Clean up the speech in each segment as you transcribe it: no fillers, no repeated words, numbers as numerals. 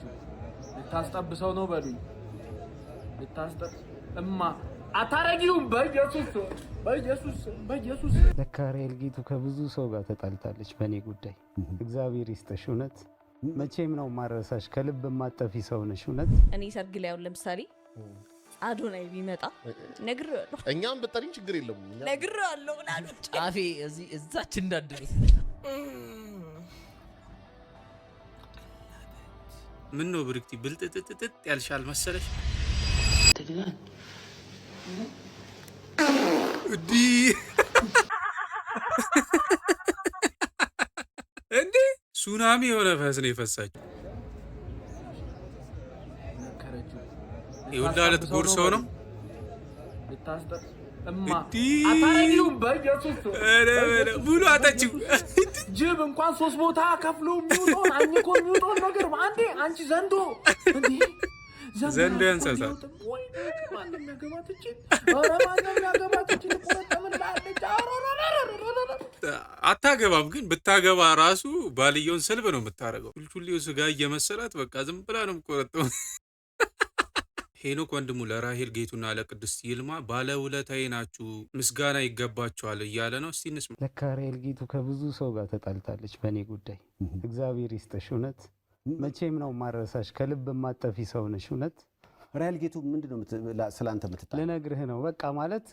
ነከረችው ልታስጠብሰው ነው በሉኝ እማ አታረጊው በኢየሱስ ለካ ራሄል ከብዙ ሰው ጋር ተጣልታለች በኔ ጉዳይ እግዚአብሔር ይስጥሽ እውነት መቼም ነው ማረሳሽ ከልብ ማጠፊ ሰው ነሽ እውነት እኔ ሰርግ ላይ አሁን ለምሳሌ አዶናይ ቢመጣ ነግሬዋለሁ እኛም በጠሪኝ ችግር የለም ነግሬዋለሁ ምናሉ ጫፌ እዛች እንዳደረስ ምን ነው ብርክቲ ብልጥጥጥጥ ያልሻል መሰለሽ እዲ እንዴ ሱናሚ የሆነ ፈስ ነው የፈሳችው ይወዳለት ጎርሶ ነው እማ አታረጊው በኢየሱስ ሙሉ አጣችው ጅብ እንኳን 3 ቦታ ከፍሎ የሚውጣውን አኝኮ የሚውጣውን ነገር አንዴ አንቺ እንዴ ዘንዶ ያንሳሳት አታገባም ግን ብታገባ ራሱ ባልየውን ሰልብ ነው የምታረገው ቹልቹሌው ስጋ እየመሰላት በቃ ዝም ብላ ነው የምትቆረጠው ሄኖክ ወንድሙ ለራሄል ጌቱና ለቅድስት ይልማ ባለውለታዬ ናችሁ ምስጋና ይገባቸዋል እያለ ነው እስቲ እንስማ ለካ ራሄል ጌቱ ከብዙ ሰው ጋር ተጣልታለች በኔ ጉዳይ እግዚአብሔር ይስጥሽ እውነት መቼም ነው ማረሳሽ ከልብ ማጠፊ ሰው ነሽ እውነት ራሄል ጌቱ ምንድነው ስላንተ የምትጣለው ለነግርህ ነው በቃ ማለት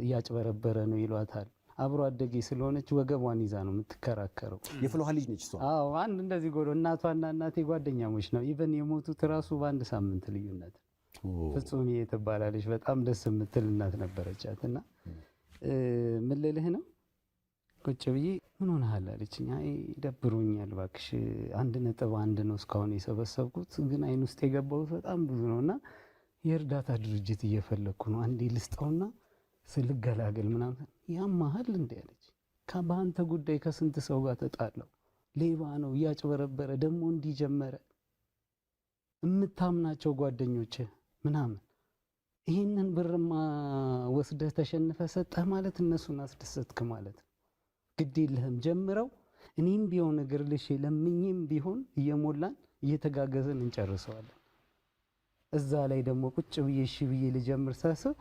እያጭበረበረ ነው ይሏታል አብሮ አደጌ ስለሆነች ወገቧን ይዛ ነው የምትከራከረው የፍሎሃ ልጅ ነች እሷ አዎ አንድ እንደዚህ ጎዶ እናቷና እናቴ ጓደኛሞች ነው ኢቭን የሞቱት ራሱ በአንድ ሳምንት ልዩነት ፍጹም እየተባላለች በጣም ደስ የምትል እናት ነበረቻትና ምን ልልህ ነው ቁጭ ብዬ ምን ሆነሃል አለችኝ አይ ደብሮኛል እባክሽ 1.1 ነው እስካሁን የሰበሰብኩት ግን አይን ውስጥ የገባው በጣም ብዙ ነውና የእርዳታ ድርጅት እየፈለኩ ነው አንዴ ልስጠውና ስልገላገል ምናምን ያማሃል እንዴ አለች ከባንተ ጉዳይ ከስንት ሰው ጋር ተጣለው ሌባ ነው ያጭበረበረ ደሞ እንዲጀመረ እምታምናቸው ጓደኞች ምናምን ይሄንን ብርማ ወስደህ ተሸንፈ ሰጠህ ማለት እነሱን አስደሰትክ ማለት ግድ የለህም ጀምረው እኔም ቢሆን እግር ልሽ ለምኝም ቢሆን እየሞላን እየተጋገዘን እንጨርሰዋለን እዛ ላይ ደግሞ ቁጭ ብዬ እሺ ብዬ ልጀምር ሳስብ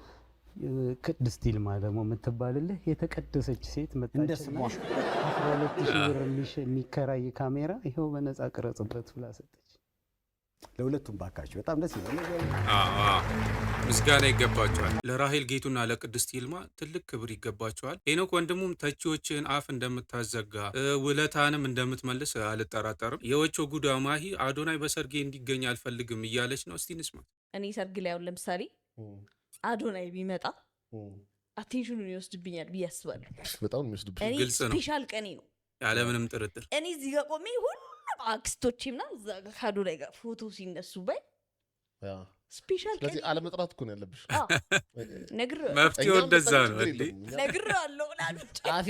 ቅድስት ይልማ ደግሞ የምትባልልህ የተቀደሰች ሴት መጣችና 12000 ብር የሚከራይ ካሜራ ይሄው በነፃ ቀረጽበት ብላ ሰጠች ለሁለቱም ባካችሁ በጣም ደስ ይላል ምስጋና ይገባቸዋል ለራሄል ጌቱና ለቅድስት ይልማ ትልቅ ክብር ይገባቸዋል ሄኖክ ወንድሙም ተቺዎችን አፍ እንደምታዘጋ ውለታንም እንደምትመልስ አልጠራጠርም የወቾ ጉዳ ማሂ አዶናይ በሰርጌ እንዲገኝ አልፈልግም እያለች ነው እስቲ እንስማ እኔ ሰርግ ላይ አሁን ለምሳሌ አዶናይ ቢመጣ አቴንሽኑን ይወስድብኛል ብዬ አስባለሁ በጣም የሚወስድብኝ ግልጽ ነው ስፔሻል ቀኔ ነው ያለ ምንም ጥርጥር እኔ እዚህ ጋር ቆሜ ሁሉ አክስቶቼና እዛ ጋር ከአዶናይ ጋር ፎቶ ሲነሱ ባይ ስፔሻል ቀኔ ስለዚህ አለመጥራት እኮ ነው ያለብሽ ነግሬዋለሁ መፍትሄው እንደዛ ነው ነግሬዋለሁ ምናሉ ጫፌ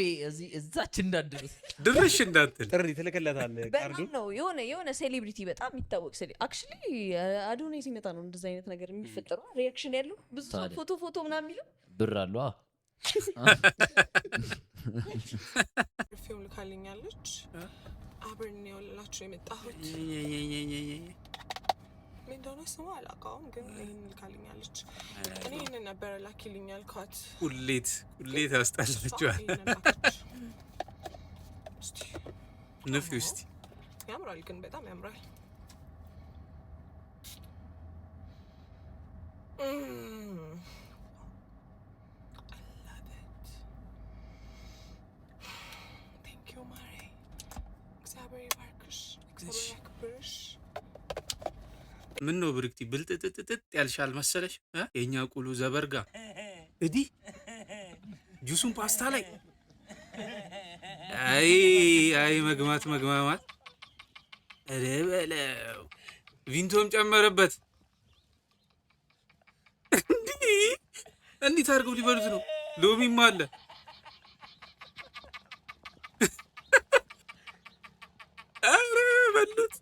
እዛች እንዳደረስ ድርሽ እንዳትል ጥሪ ትልከለታል ካርዱ ነው የሆነ ሴሌብሪቲ በጣም የሚታወቅ አክቹሊ አዶናይ ሲመጣ ነው እንደዛ አይነት ነገር የሚፈጠረው ሪአክሽን ያለው ብዙ ፎቶ ምናምን የሚለው ብር አሉ ፊልም ልካልኛለች አብረን ያላችሁ የመጣሁት ምን እንደሆነ ስሙ አላውቀውም ግን ይሄን ልካልኛለች እኔ ይሄን ነበር ላኪልኝ ያልኳት ሁሌት ያስጣላችኋል ንፊ ውስጥ ያምራል ግን በጣም ያምራል ምን ነው ብርክቲ ብልጥጥጥጥ ያልሻል መሰለሽ የኛ ቁሉ ዘበርጋ እዲ ጁሱን ፓስታ ላይ አይ መግማት እረበለው ቪንቶም ጨመረበት እንዴት አድርገው ሊበሉት ነው ሎሚም አለ በሉት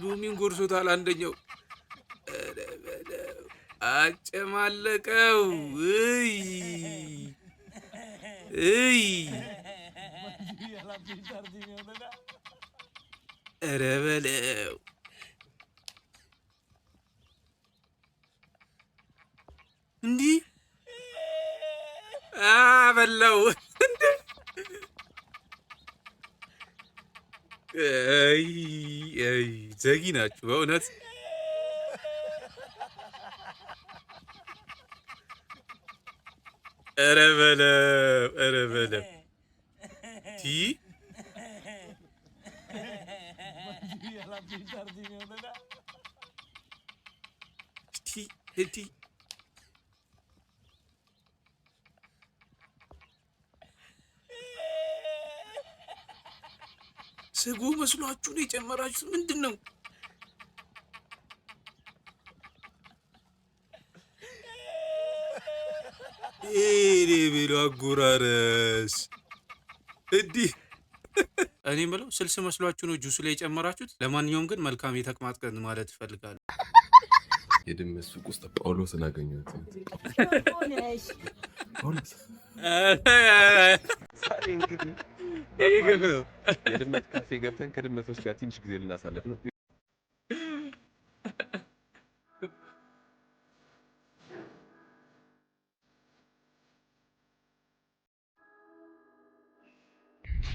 ሎሚን ጎርሶታል አንደኛው አጨማለቀው ኧረ በለው እንዲህ በለው ዘጊ ናችሁ በእውነት። ኧረ በለው ቲ ስጉ መስሏችሁ ነው የጨመራችሁት? ምንድን ነው? ብሎ አጎራረስ እንዲህ እኔ የምለው ስልስ መስሏችሁ ነው ጁስ ላይ የጨመራችሁት? ለማንኛውም ግን መልካም የተቅማጥ ቀን ማለት እፈልጋለሁ። የድመት ሱቅ ውስጥ ጳውሎስን አገኘሁት። የድመት ካፌ ገብተን ከድመቶች ጋር ትንሽ ጊዜ ልናሳለፍ ነው።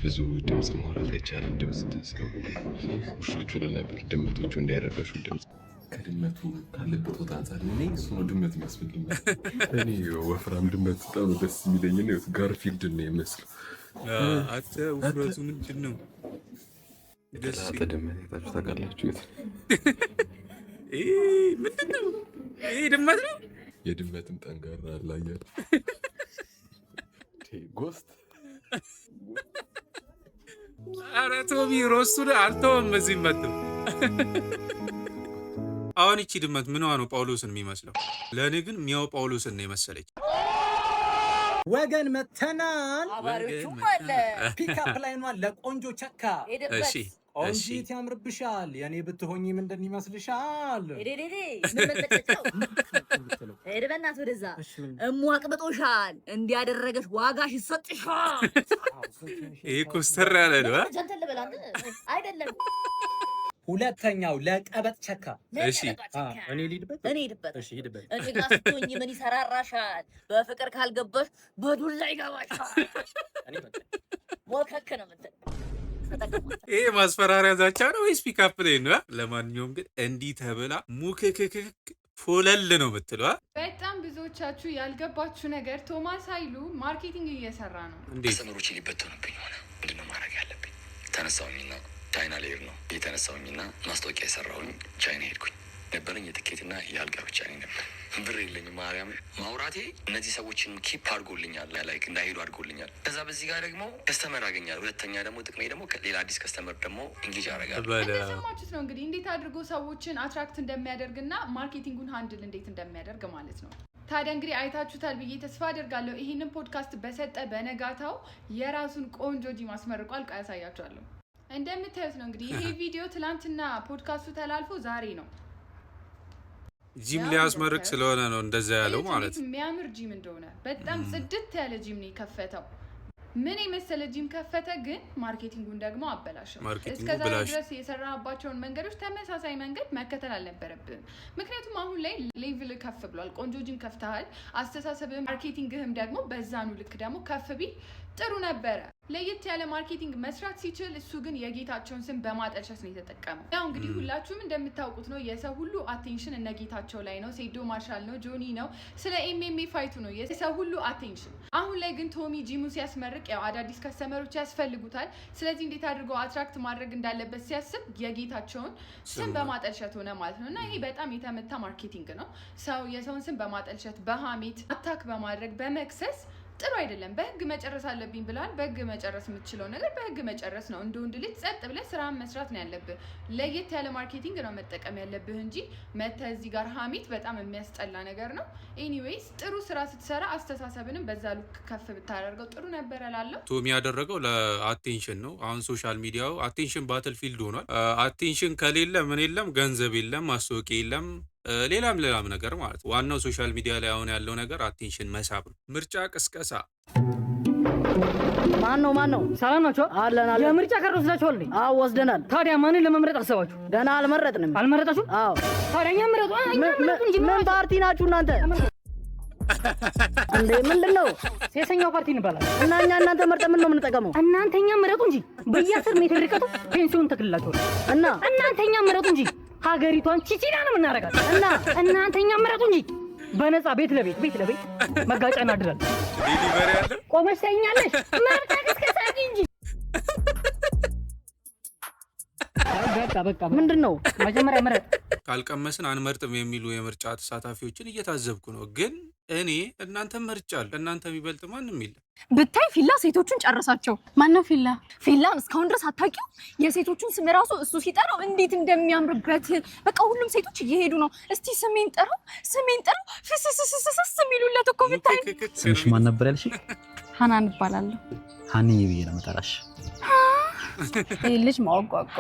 ብዙ ድምፅ ማውራት አይቻልም። ድምፅ ውሾቹ ነበር ድመቶቹ እንዳይረበሹ ድምፅ ከድመቱ ካለበት ቦታ አንጻር እኔ እሱ ነው ድመት የሚያስፈልገኛል። እኔ ወፍራም ድመት በጣም ነው ደስ የሚለኝ። ነው ጋርፊልድ ነው የሚመስለው። አንተ ውፍረቱ ምንድን ነው? የተላጠ ድመት አይታችሁ ታውቃላችሁ? ምንድን ነው? ድመት ነው። የድመትም ጠንጋራ አላያል ጎስት። ኧረ ቶሚ ሮስቱን አልተወም። እዚህ መጥተው አሁን ይቺ ድመት ምንዋ ነው ጳውሎስን የሚመስለው? ለእኔ ግን ሚያው ጳውሎስን ነው የመሰለች። ወገን መተናል። አባሪዎቹም አለ ፒካፕ ላይኗን ለቆንጆ ቸካ እሺ ቆንጂት ያምርብሻል። የኔ ብትሆኚ ምንድን ይመስልሻል? ዴዴዴ ምን መጠጨው በእናት ወደዛ እሟቅብጦሻል። እንዲያደረገሽ ዋጋሽ ይሰጥሻል። ይሄ ኮስተር ያለ ነው አይደለም? ሁለተኛው ለቀበጥ ቸካ። እሺ እኔ ልሂድበት? እኔ ሄድበት። እሺ ሂድበት። እኔ ጋር ስትሆኚ ምን ይሰራራሻል? በፍቅር ካልገባሽ በዱላ ይገባሻል። ሞከክ ነው የምትል። ይሄ ማስፈራሪያ ዛቻ ነው ወይስ ፒካፕ ላይ ነው? ለማንኛውም ግን እንዲህ ተብላ ሙክክክ ፎለል ነው የምትለው። በጣም ብዙዎቻችሁ ያልገባችሁ ነገር ቶማስ ኃይሉ ማርኬቲንግ እየሰራ ነው። እንዴት ሰመሮች ሊበተኑብኝ ሆነ። ምንድነው ማድረግ ያለብኝ? ተነሳሁኝና ቻይና ልሄድ ነው የተነሳሁኝና ማስታወቂያ የሰራሁኝ ቻይና ሄድኩኝ። ነበረኝ የትኬትና የአልጋ ብቻ ነበር። ብር የለኝም። ማርያም ማውራቴ እነዚህ ሰዎችን ኪፕ አድርጎልኛል፣ ላይክ እንዳይሄዱ አድርጎልኛል። ከዛ በዚህ ጋር ደግሞ ከስተመር አገኛል። ሁለተኛ ደግሞ ጥቅሜ ደግሞ ሌላ አዲስ ከስተመር ደግሞ እንጌጅ አደርጋለሁ። እንደሰማችሁት ነው እንግዲህ እንዴት አድርጎ ሰዎችን አትራክት እንደሚያደርግና ማርኬቲንጉን ሃንድል እንዴት እንደሚያደርግ ማለት ነው። ታዲያ እንግዲህ አይታችሁታል ብዬ ተስፋ አደርጋለሁ። ይህንን ፖድካስት በሰጠ በነጋታው የራሱን ቆንጆ ጂም አስመርቋል። ቃ ያሳያችኋለሁ። እንደምታዩት ነው እንግዲህ ይሄ ቪዲዮ ትላንትና ፖድካስቱ ተላልፎ ዛሬ ነው ጂም ሊያስመርቅ ስለሆነ ነው እንደዛ ያለው ማለት ነው። የሚያምር ጂም እንደሆነ በጣም ጽድት ያለ ጂም ነው የከፈተው። ምን የመሰለ ጂም ከፈተ፣ ግን ማርኬቲንጉን ደግሞ አበላሸው። እስከዛሬ ድረስ የሰራባቸውን መንገዶች ተመሳሳይ መንገድ መከተል አልነበረብህም። ምክንያቱም አሁን ላይ ሌቭል ከፍ ብሏል። ቆንጆ ጂም ከፍተሃል። አስተሳሰብህም ማርኬቲንግህም ደግሞ በዛኑ ልክ ደግሞ ከፍ ቢል ጥሩ ነበረ። ለየት ያለ ማርኬቲንግ መስራት ሲችል እሱ ግን የጌታቸውን ስም በማጠልሸት ነው የተጠቀመው። ያው እንግዲህ ሁላችሁም እንደምታውቁት ነው የሰው ሁሉ አቴንሽን እነ ጌታቸው ላይ ነው። ሴዶ ማርሻል ነው፣ ጆኒ ነው፣ ስለ ኤምኤምኤ ፋይቱ ነው የሰው ሁሉ አቴንሽን። አሁን ላይ ግን ቶሚ ጂሙ ሲያስመርቅ ያው አዳዲስ ከስተመሮች ያስፈልጉታል። ስለዚህ እንዴት አድርጎ አትራክት ማድረግ እንዳለበት ሲያስብ የጌታቸውን ስም በማጠልሸት ሆነ ማለት ነው። እና ይሄ በጣም የተመታ ማርኬቲንግ ነው። ሰው የሰውን ስም በማጠልሸት በሀሜት አታክ በማድረግ በመክሰስ ጥሩ አይደለም። በህግ መጨረስ አለብኝ ብላል። በህግ መጨረስ የምትችለው ነገር በህግ መጨረስ ነው። እንደ ወንድ ልጅ ጸጥ ብለህ ስራን መስራት ነው ያለብህ። ለየት ያለ ማርኬቲንግ ነው መጠቀም ያለብህ እንጂ መተህ እዚህ ጋር ሀሜት በጣም የሚያስጠላ ነገር ነው። ኤኒዌይስ ጥሩ ስራ ስትሰራ አስተሳሰብንም በዛ ልክ ከፍ ብታደርገው ጥሩ ነበር እላለሁ። ቶሚ ያደረገው ለአቴንሽን ነው። አሁን ሶሻል ሚዲያው አቴንሽን ባትል ፊልድ ሆኗል። አቴንሽን ከሌለ ምን የለም፣ ገንዘብ የለም፣ ማስታወቂያ የለም፣ ሌላም ነገር ማለት። ዋናው ሶሻል ሚዲያ ላይ አሁን ያለው ነገር አቴንሽን መሳብ ነው። ምርጫ ቅስቀሳ ማን ነው? ሰላም ናችሁ? አለን። የምርጫ ካርድ ወስዳችኋል እንዴ? አዎ ወስደናል። ታዲያ ማንን ለመምረጥ አሰባችሁ? ገና አልመረጥንም። አልመረጣችሁ? አዎ። ታዲያ እኛ ምረጡ እንጂ ምን ፓርቲ ናችሁ እናንተ? እንዴ ምንድነው? ሴሰኛው ፓርቲ እንባላለን። እና እኛ እናንተ መርጠን ምን ነው የምንጠቀመው? እናንተኛ ምረጡ እንጂ በየ10 ሜትር ርቀቱ ፔንሲዮን ተክልላችሁ እና እናንተኛ ምረጡ እንጂ ሀገሪቷን ቺቺና ነው የምናረጋት። እና እናንተኛ ምረጡ እንጂ በነፃ ቤት ለቤት መጋጫ እናድራለን። ዲሊቨሪ አለ። ቆመሽ ታኛለሽ መርጠቅ እስከ ሳቂ እንጂ በቃ ምንድነው? መጀመሪያ ምረጥ። ካልቀመስን አንመርጥም የሚሉ የምርጫ ተሳታፊዎችን እየታዘብኩ ነው። ግን እኔ እናንተ መርጫለሁ። እናንተ የሚበልጥ ማንም የለም። ብታይ ፊላ ሴቶቹን ጨረሳቸው። ማነው ፊላ? ፊላን እስካሁን ድረስ አታውቂው? የሴቶቹን ስም ራሱ እሱ ሲጠራው እንዴት እንደሚያምርበት በቃ ሁሉም ሴቶች እየሄዱ ነው። እስቲ ስሜን ጥራው ፍስስስስስ የሚሉለት እኮ ብታይ። ስምሽ ማን ነበር ያልሽ? ሀናን እባላለሁ። ሀኒዬ ብዬ ነው የምጠራሽ። ይህ ልጅ ማወቋቋ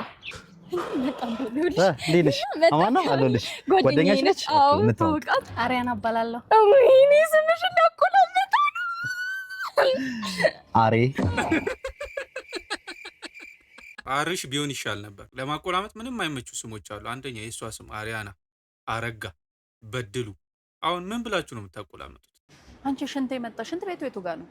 ጓደኛሽ ነች? ታውቃት? አሪያና እባላለሁ። ወይኔ ስምሽ እንዳቆላመጠ ነው። አሬ አርሽ ቢሆን ይሻል ነበር። ለማቆላመጥ ምንም አይመቹ ስሞች አሉ። አንደኛ የእሷ ስም አሪያና፣ አረጋ፣ በድሉ። አሁን ምን ብላችሁ ነው የምታቆላመጡት? አንቺ ሽንት የመጣ ሽንት ቤቱ የቱ ጋር ነው?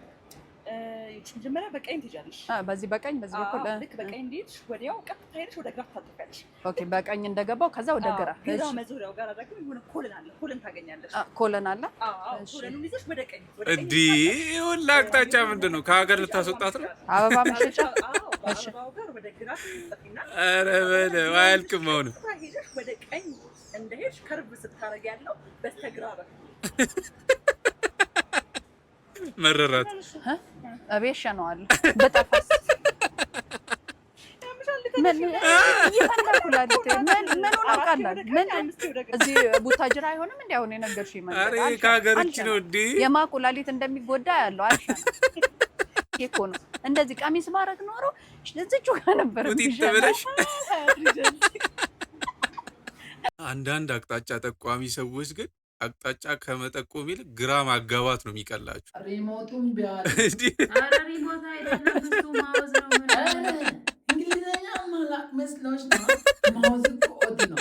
መጀመሪያ በቀኝ ትሄጃለሽ። በዚህ በቀኝ በኩል ልክ በቀኝ እንዲሄድሽ ወዲያው ቀጥታ ሄደሽ ወደ ግራ ታጠፊያለሽ። ኦኬ፣ በቀኝ እንደገባው ከዛ ወደ ግራ። ግራ መዞሪያው ጋር ደግሞ የሆነ ኮለን አለ። ኮለን ታገኛለሽ። ኮለን አለ። ኮለኑን ይዘሽ ወደ ቀኝ። እንዲህ ሁላ አቅጣጫ ምንድን ነው? ከሀገር ልታስወጣት ነው? አበባ መሸጫ። አበባው ጋር ወደ ግራ ትጠፊና፣ ኧረ በለው አያልቅም። አሁንም ሄደሽ ወደ ቀኝ እንደሄድሽ ከርብ ስታረጊ ያለው በስተግራ በኩል መረራት አቤሻ ነው አለ በጣፋስ ምን እዚህ ቡታጅራ አይሆንም እንዴ? አሁን የነገርሽኝ ማለት አሬ ከሀገር ውጭ ነው እንዴ? የማቁላሊት እንደሚጎዳ ያለው አልሻ እኮ ነው። እንደዚህ ቀሚስ ማረግ ኖሮ እዚቹ ጋር ነበር ብለሽ። አንዳንድ አቅጣጫ ጠቋሚ ሰዎች ግን አቅጣጫ ከመጠቆም ይልቅ ግራ ማጋባት ነው የሚቀላችሁ። ሪሞቱን ቢያል አረ ሪሞት አይደለም እሱ ማውዝ ነው። ምን እንግሊዘኛ ማላክ መስሎሽ ነው? ማውዝ ኮድ ነው።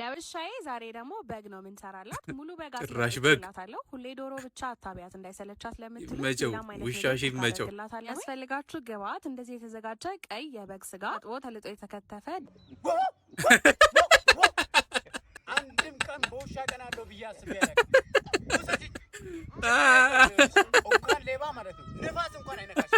ለውሻዬ ዛሬ ደግሞ በግ ነው የምንሰራላት። ሙሉ በግ አስላታለሁ። ሁሌ ዶሮ ብቻ አታቢያት እንዳይሰለቻት ለምትሉ ውሻሽን መቸው ያስፈልጋችሁ ግብአት እንደዚህ የተዘጋጀ ቀይ የበግ ስጋ አጥቦ ተልጦ የተከተፈ። አንድም ቀን በውሻ ቀን አለው ብዬ አስቤ እንኳን ሌባ ማለት ነው ንፋስ እንኳን አይነካሽ።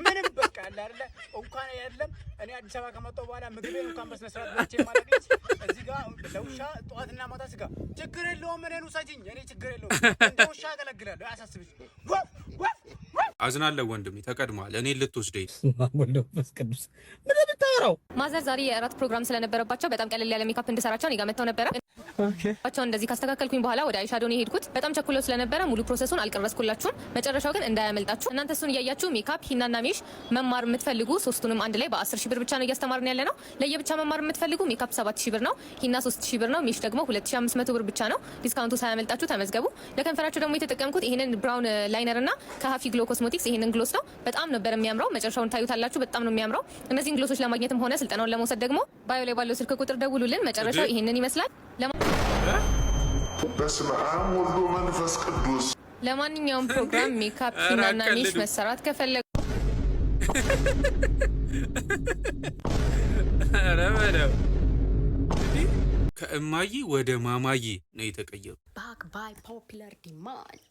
ምንም በቃ አለ አይደለ እንኳን አይደለም። እኔ አዲስ አበባ ከመጣሁ በኋላ ምግቤን እንኳን በስነ ስርዓት በልቼ ማለት እዚህ ጋር ለውሻ ጠዋትና ማታ ስጋ ችግር የለውም። እኔን ውሰጂኝ፣ እኔ ችግር የለውም። እንደ ውሻ አገለግላለሁ። አያሳስብሽ። አዝናለሁ ወንድሜ፣ ተቀድሟል። እኔ ልትወስደኝ መንፈስ ቅዱስ ምን ልታወራው? ማዘር ዛሬ የእራት ፕሮግራም ስለነበረባቸው በጣም ቀለል ያለ ሜካፕ እንድሰራቸው እኔ ጋር መጥተው ነበረ። ባቸው እንደዚህ ካስተካከልኩኝ በኋላ ወደ አይሻዶ ነው የሄድኩት። በጣም ቸኩለው ስለነበረ ሙሉ ፕሮሰሱን አልቀረስኩላችሁም። መጨረሻው ግን እንዳያመልጣችሁ። እናንተ እሱን እያያችሁ ሜካፕ፣ ሂናና ሜሽ መማር የምትፈልጉ ሶስቱንም አንድ ላይ በ10,000 ብር ብቻ ነው እያስተማርን ያለ ነው። ለየብቻ መማር የምትፈልጉ ሜካፕ 7,000 ብር ነው፣ ሂና 3,000 ብር ነው፣ ሜሽ ደግሞ 2,500 ብር ብቻ ነው። ዲስካውንቱ ሳያመልጣችሁ ተመዝገቡ። ለከንፈራችሁ ደግሞ የተጠቀምኩት ይሄንን ብራውን ላይነር እና ከሀፊ ግሎ ኮስሞቲክስ ይሄንን ግሎስ ነው። በጣም ነበር የሚያምረው። መጨረሻውን ታዩታላችሁ። በጣም ነው የሚያምረው። እነዚህን ግሎሶች ለማግኘትም ሆነ ስልጠናውን ለመውሰድ ደግሞ ባዮ ላይ ባለው ስልክ ቁጥር ደውሉልን። መጨረሻው ይሄንን ይመስላል። በስመ አብ ወወልድ ወመንፈስ ቅዱስ። ለማንኛውም ፕሮግራም ሜካፕ፣ ሂናና ሜሽ መሰራት ከፈለጉ ከእማዬ ወደ ማማዬ ነው የተቀየሩ። ባክ ባይ ፖፑላር ዲማንድ።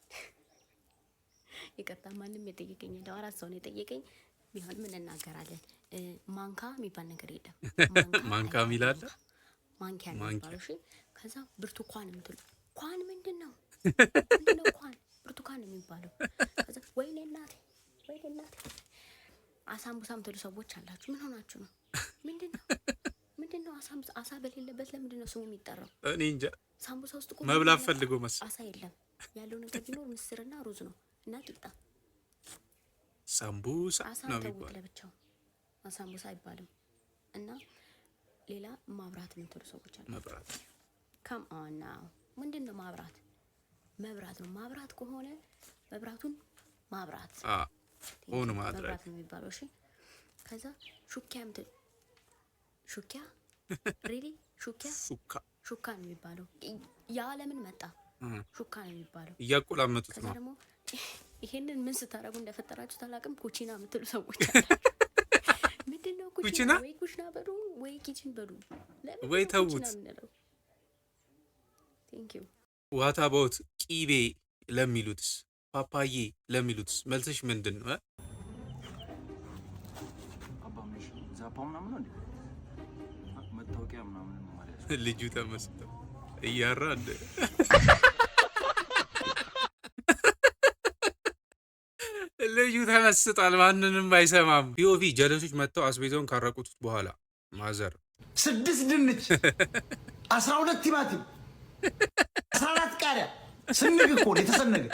ይቅርታ ማንም የጠየቀኝ እንደው አራት ሰው ነው የጠየቀኝ። ቢሆን ምን እናገራለን? ማንካ የሚባል ነገር የለም። ማንካ ሚላለ ማንኪያ ነው የሚባለው። እሺ ከዛ ብርቱካን የምትሉ ኳን ምንድነው? ምንድነው ኳን? ብርቱካን ነው የሚባለው። ከዛ ወይኔ እናቴ አሳምቡሳ የምትሉ ሰዎች አላችሁ። ምን ሆናችሁ ነው? ምንድነው አሳምቡሳ? አሳ በሌለበት ለምንድነው ስሙ የሚጠራው? እኔ እንጃ። ሳምቡሳ ውስጥ እኮ መብላት ፈልጎ መሰለኝ። አሳ የለም። ያለው ነገር ቢኖር ምስርና ሩዝ ነው እና ቂጣ። ሳምቡሳ ነው የሚባለው። ለብቻው ሳምቡሳ አይባልም። እና ሌላ ማብራት የምትሉ ሰዎች አሉ። መብራት ካም ኦን ናው ምንድነው ማብራት? መብራት ነው። ማብራት ከሆነ መብራቱን ማብራት ኦን ማድረግ መብራት ነው የሚባለው። እሺ ከዛ ሹኪያ ሪሊ ሹካ ነው የሚባለው። ያ ለምን መጣ? ሹካ ነው የሚባለው። እያቆላመጡት ነው። ከዛ ደግሞ ይሄንን ምን ስታረጉ እንደፈጠራችሁ ታላቅም ኩቺና የምትሉ ሰዎች ምንድነው ኩቺና? ወይ ኩቺና በሉ ወይ ኪችን በሉ ወይ ተውት። ቴንክ ዩ ዋት አባውት ቂቤ ለሚሉትስ ፓፓዬ ለሚሉትስ መልስሽ ምንድን ነው? አባምሽ ዛፓው ምናምን እንዴ መታወቂያ ምናምን ማለት ልጁ ተመስጦ እያራ እንደ ልጁ ተመስጧል። ማንንም አይሰማም። ፒኦቪ ጀለሶች መጥተው አስቤዛውን ካረቁት በኋላ ማዘር 6 ድንች 12 ቲማቲም 14 ቃሪያ ስንግ እኮ ነው የተሰነገ።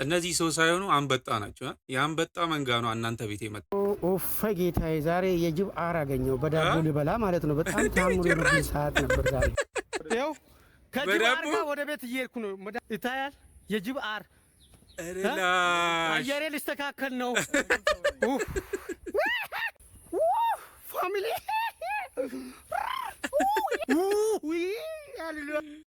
እነዚህ ሰው ሳይሆኑ አንበጣ ናቸው። የአንበጣ መንጋ ነው እናንተ ቤት የመጣ። ኦፍ ጌታዬ፣ ዛሬ የጅብ አር አገኘው በዳቦ ልበላ ማለት ነው። በጣም ታምሩ የብዙ ሰዓት ነበር ዛሬ። ያው ከጅብ አር ጋር ወደ ቤት እየሄድኩ ነው። ይታያል የጅብ አር። አየሬ ሊስተካከል ነው። ፋሚሊ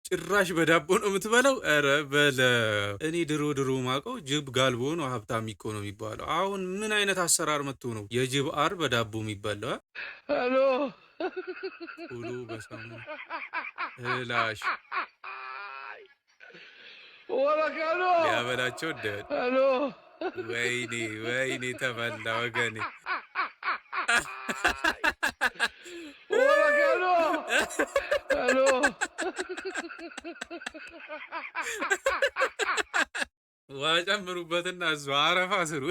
ጭራሽ በዳቦ ነው የምትበላው? ኧረ በለው። እኔ ድሮ ማውቀው ጅብ ጋልቦ ነው ሀብታም እኮ ነው የሚባለው። አሁን ምን አይነት አሰራር መጥቶ ነው የጅብ አር በዳቦ የሚበላው? ሄሎ ሁሉ በሰሙ እላሽ ወለካሎ ሊያበላቸው ደድ። ሄሎ ወይኔ ተበላ ወገኔ። ወለካሎ ሄሎ ዋጨምሩበትና እሱ አረፋ ስሩ።